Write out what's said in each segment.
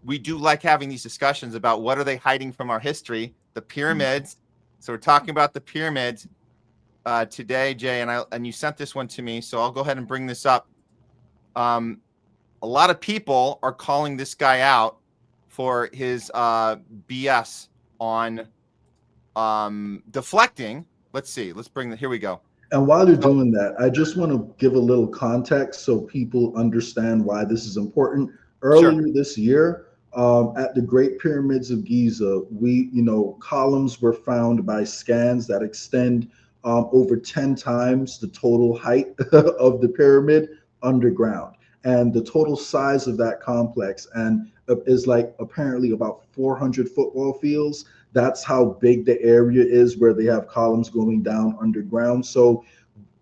we do like having these discussions about what are they hiding from our history, the pyramids. So we're talking about the pyramids today, Jay, and you sent this one to me, so I'll go ahead and bring this up. A lot of people are calling this guy out for his BS on deflecting. Let's see. Let's bring here we go. And while you're doing that, I just want to give a little context so people understand why this is important. Earlier this year, at the Great Pyramids of Giza, columns were found by scans that extend over 10 times the total height of the pyramid underground. And the total size of that complex is like apparently about 400 football fields. That's how big the area is where they have columns going down underground. So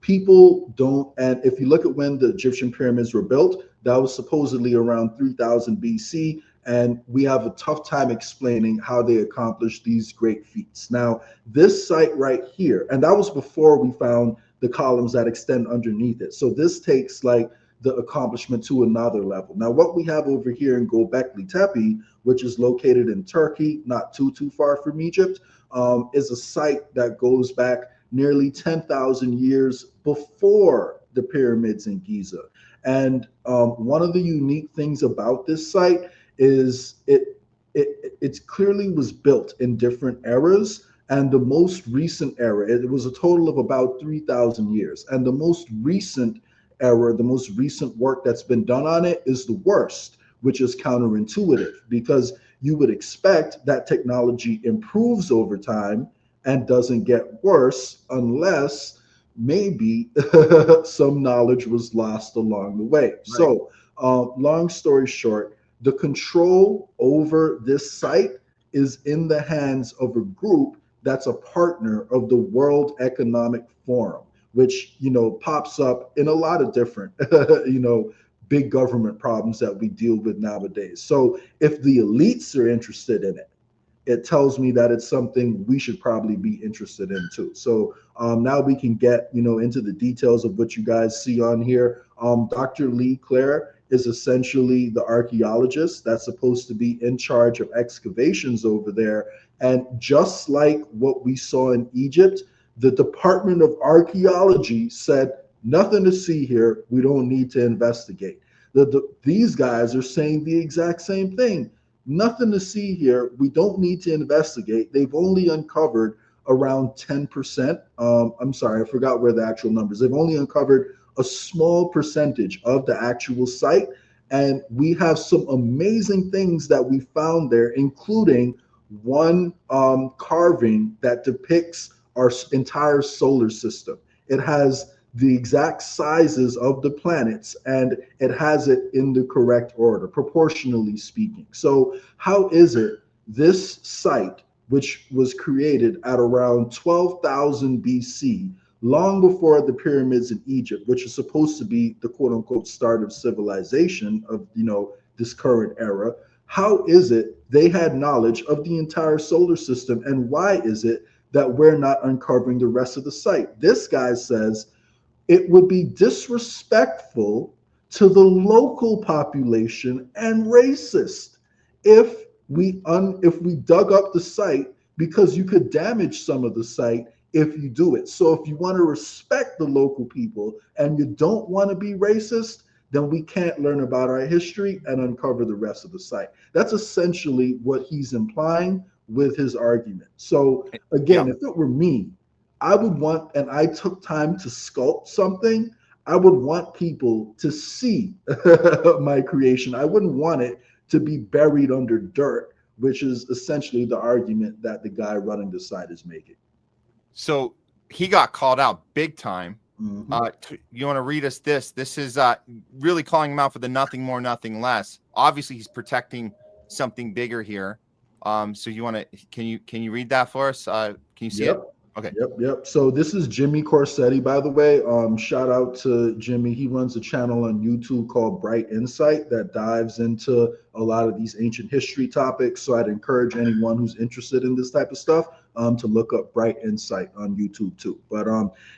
people don't, and if you look at when the Egyptian pyramids were built, that was supposedly around 3000 BC. And we have a tough time explaining how they accomplished these great feats. Now, this site right here, and that was before we found the columns that extend underneath it. So this takes like the accomplishment to another level. Now, what we have over here in Göbekli Tepe, which is located in Turkey, not too far from Egypt, is a site that goes back nearly 10,000 years before the pyramids in Giza. And one of the unique things about this site is it clearly was built in different eras. And the most recent era, it was a total of about 3,000 years. And the most recent era, the most recent work that's been done on it is the worst, which is counterintuitive, because you would expect that technology improves over time and doesn't get worse unless maybe some knowledge was lost along the way. Right. So long story short, the control over this site is in the hands of a group that's a partner of the World Economic Forum, which, pops up in a lot of different, big government problems that we deal with nowadays. So if the elites are interested in it, it tells me that it's something we should probably be interested in too. So now we can get, into the details of what you guys see on here. Dr. Lee Clare is essentially the archaeologist that's supposed to be in charge of excavations over there. And just like what we saw in Egypt, the Department of Archaeology said, nothing to see here. We don't need to investigate. These guys are saying the exact same thing. Nothing to see here. We don't need to investigate. They've only uncovered around 10%. I'm sorry, I forgot where the actual numbers. They've only uncovered a small percentage of the actual site. And we have some amazing things that we found there, including one carving that depicts our entire solar system. It has the exact sizes of the planets, and it has it in the correct order, proportionally speaking. So how is it this site, which was created at around 12,000 BC, long before the pyramids in Egypt, which is supposed to be the quote unquote start of civilization of, this current era, how is it they had knowledge of the entire solar system? And why is it that we're not uncovering the rest of the site? This guy says it would be disrespectful to the local population and racist if we dug up the site, because you could damage some of the site if you do it. So if you want to respect the local people and you don't want to be racist, then we can't learn about our history and uncover the rest of the site. That's essentially what he's implying with his argument. So again, if it were me, I would want, and I took time to sculpt something, I would want people to see my creation. I wouldn't want it to be buried under dirt, which is essentially the argument that the guy running the site is making. So he got called out big time. Mm-hmm. You want to read us this? This is really calling him out for the nothing more, nothing less. Obviously, he's protecting something bigger here. So you want to? Can you read that for us? Can you see it? Okay. Yep. So this is Jimmy Corsetti, by the way. Shout out to Jimmy. He runs a channel on YouTube called Bright Insight that dives into a lot of these ancient history topics. So I'd encourage anyone who's interested in this type of stuff to look up Bright Insight on YouTube too. But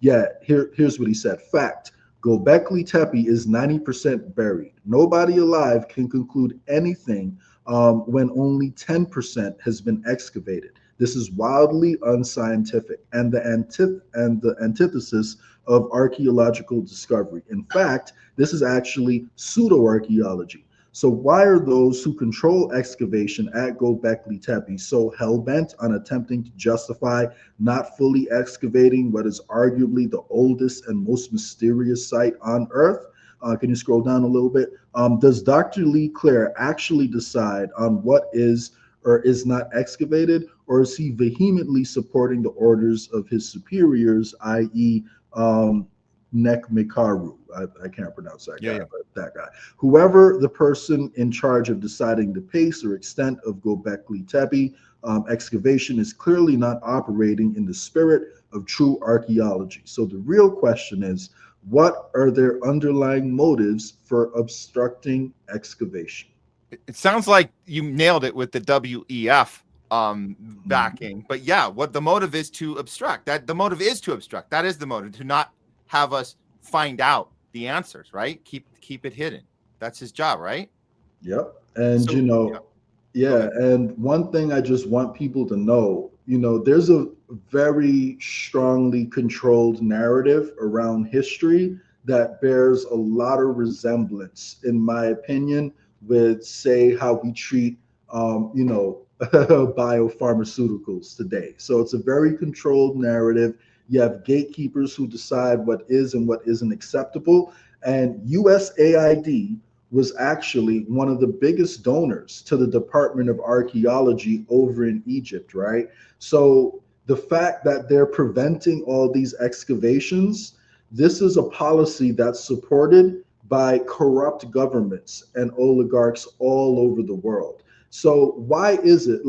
here's what he said. Fact: Göbekli Tepe is 90% buried. Nobody alive can conclude anything when only 10% has been excavated. This is wildly unscientific and the antithesis of archaeological discovery. In fact, this is actually pseudo-archaeology. So why are those who control excavation at Göbekli Tepe so hell-bent on attempting to justify not fully excavating what is arguably the oldest and most mysterious site on Earth? Can you scroll down a little bit? Does Dr. Lee Clare actually decide on what is or is not excavated, or is he vehemently supporting the orders of his superiors, i.e., Nekmikaru? I can't pronounce that guy, but that guy. Whoever the person in charge of deciding the pace or extent of Göbekli Tepe excavation is clearly not operating in the spirit of true archaeology. So the real question is, what are their underlying motives for obstructing excavation? It sounds like you nailed it with the WEF backing. But yeah, what the motive is to obstruct. That the motive is to obstruct. That is the motive, to not have us find out the answers, right? Keep it hidden. That's his job, right? Yep. And So, yeah, and one thing I just want people to know, there's a very strongly controlled narrative around history that bears a lot of resemblance, in my opinion, with, say, how we treat, biopharmaceuticals today. So it's a very controlled narrative. You have gatekeepers who decide what is and what isn't acceptable. And USAID was actually one of the biggest donors to the Department of Archaeology over in Egypt, right? So the fact that they're preventing all these excavations, this is a policy that's supported by corrupt governments and oligarchs all over the world. So why is it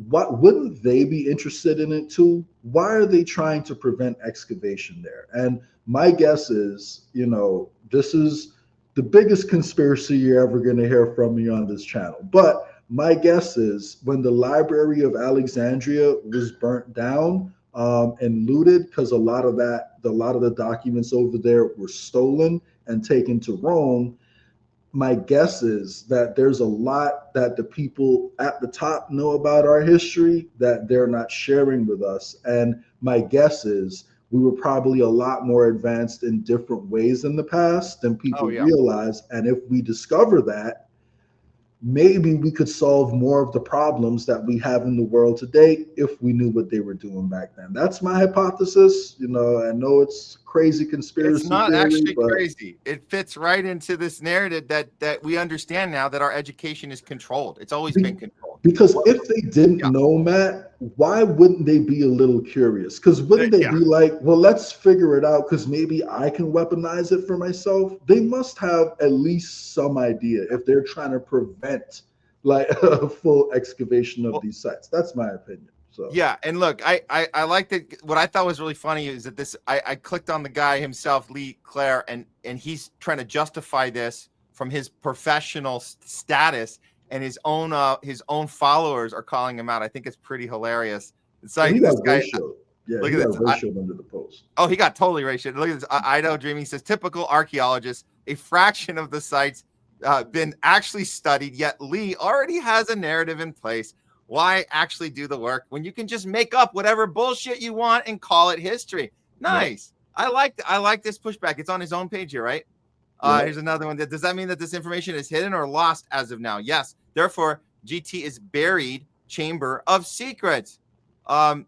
what wouldn't they be interested in it too? Why are they trying to prevent excavation there? And my guess is, this is the biggest conspiracy you're ever going to hear from me on this channel. But my guess is when the Library of Alexandria was burnt down and looted, because a lot of the documents over there were stolen and taken to Rome, my guess is that there's a lot that the people at the top know about our history that they're not sharing with us. And my guess is we were probably a lot more advanced in different ways in the past than people realize. And if we discover that, maybe we could solve more of the problems that we have in the world today if we knew what they were doing back then. That's my hypothesis. I know it's crazy conspiracy it's not theory, actually but crazy. It fits right into this narrative that we understand now that our education is controlled. It's always been controlled. Because if they didn't know, Matt, why wouldn't they be a little curious? Because wouldn't they be like, well, let's figure it out because maybe I can weaponize it for myself? They must have at least some idea if they're trying to prevent a full excavation of these sites. That's my opinion. So yeah, and look, I like that. What I thought was really funny is that I clicked on the guy himself, Lee Clare, and he's trying to justify this from his professional status, and his own followers are calling him out. I think it's pretty hilarious. It's like he this got guy. ratioed. Yeah, Look he at got this. ratioed under the post. Oh, he got totally ratioed. Look at this. Idaho Dreaming says typical archaeologist. A fraction of the sites been actually studied, yet Lee already has a narrative in place. Why actually do the work when you can just make up whatever bullshit you want and call it history? Nice. Yeah. I like this pushback. It's on his own page here, right? Here's another one. Does that mean that this information is hidden or lost as of now? Yes. Therefore, GT is buried chamber of secrets. And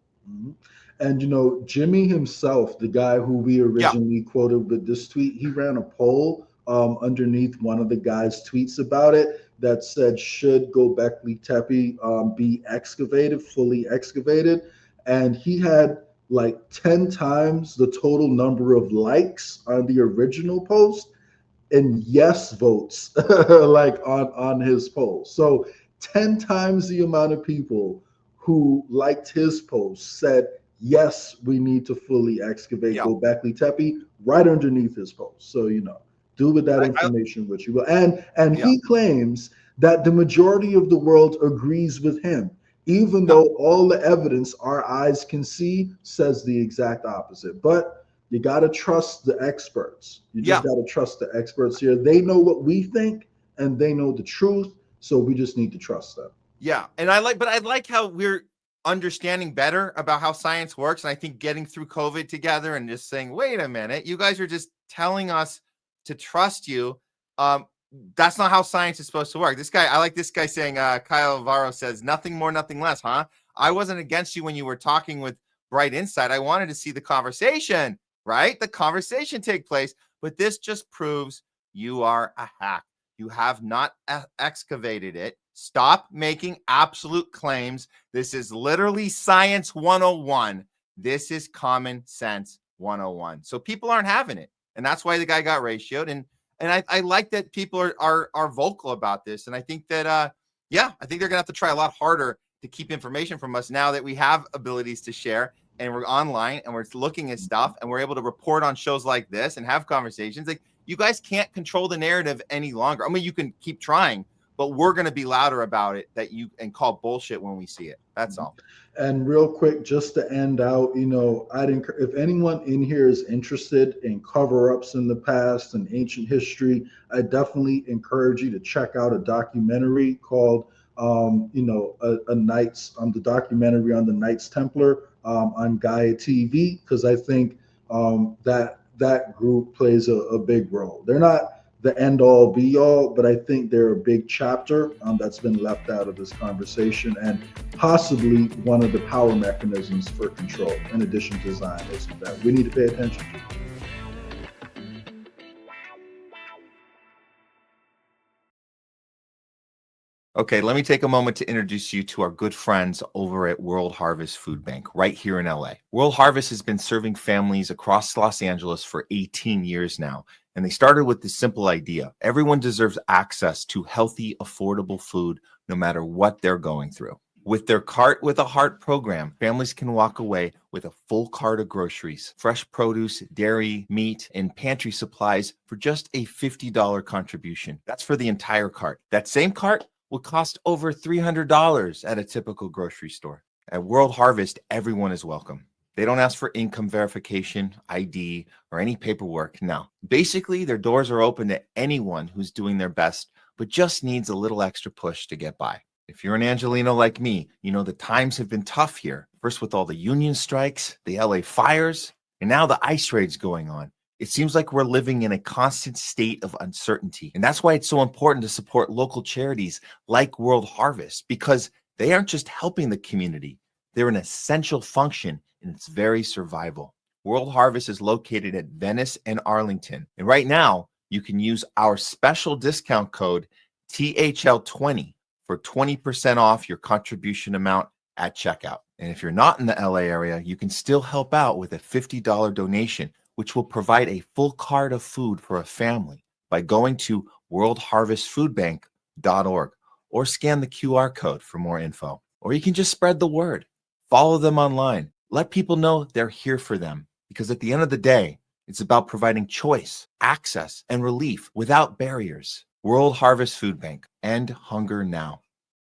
Jimmy himself, the guy who we originally quoted with this tweet, he ran a poll underneath one of the guy's tweets about it that said, should Göbekli Tepe be excavated, fully excavated? And he had like 10 times the total number of likes on the original post and yes votes on his post. So 10 times the amount of people who liked his post said, yes, we need to fully excavate Göbekli Tepe right underneath his post. So, do with that information what you will. And he claims that the majority of the world agrees with him, even though all the evidence our eyes can see says the exact opposite. But you got to trust the experts. You just got to trust the experts here. They know what we think and they know the truth. So we just need to trust them. Yeah. And I like how we're understanding better about how science works. And I think getting through COVID together and just saying, wait a minute, you guys are just telling us to trust you. That's not how science is supposed to work. I like this guy saying, Kyle Alvaro says, nothing more, nothing less, huh? I wasn't against you when you were talking with Bright Insight. I wanted to see the conversation, right? The conversation take place. But this just proves you are a hack. You have not excavated it. Stop making absolute claims. This is literally science 101. This is common sense 101. So people aren't having it. And that's why the guy got ratioed. And I like that people are vocal about this. And I think that, I think they're going to have to try a lot harder to keep information from us now that we have abilities to share and we're online and we're looking at stuff and we're able to report on shows like this and have conversations. Like, you guys can't control the narrative any longer. I mean, you can keep trying, but we're going to be louder about it and call bullshit when we see it. That's all. And real quick, just to end out, if anyone in here is interested in cover-ups in the past and ancient history, I definitely encourage you to check out a documentary called, the documentary on the Knights Templar on Gaia TV, because I think that group plays a big role. They're not the end all be all, but I think they're a big chapter that's been left out of this conversation and possibly one of the power mechanisms for control in addition to Zionism that we need to pay attention to. Okay, let me take a moment to introduce you to our good friends over at World Harvest Food Bank right here in LA. World Harvest has been serving families across Los Angeles for 18 years now. And they started with this simple idea. Everyone deserves access to healthy, affordable food, no matter what they're going through. With their Cart with a Heart program, families can walk away with a full cart of groceries, fresh produce, dairy, meat, and pantry supplies for just a $50 contribution. That's for the entire cart. That same cart will cost over $300 at a typical grocery store. At World Harvest, everyone is welcome. They don't ask for income verification, ID, or any paperwork. No. Basically, their doors are open to anyone who's doing their best, but just needs a little extra push to get by. If you're an Angelino like me, you know the times have been tough here. First with all the union strikes, the LA fires, and now the ICE raids going on. It seems like we're living in a constant state of uncertainty. And that's why it's so important to support local charities like World Harvest, because they aren't just helping the community. They're an essential function in its very survival. World Harvest is located at Venice and Arlington. And right now, you can use our special discount code THL20 for 20% off your contribution amount at checkout. And if you're not in the LA area, you can still help out with a $50 donation, which will provide a full cart of food for a family by going to worldharvestfoodbank.org or scan the QR code for more info. Or you can just spread the word. Follow them online. Let people know they're here for them, because at the end of the day, it's about providing choice, access, and relief without barriers. World Harvest Food Bank. End hunger now.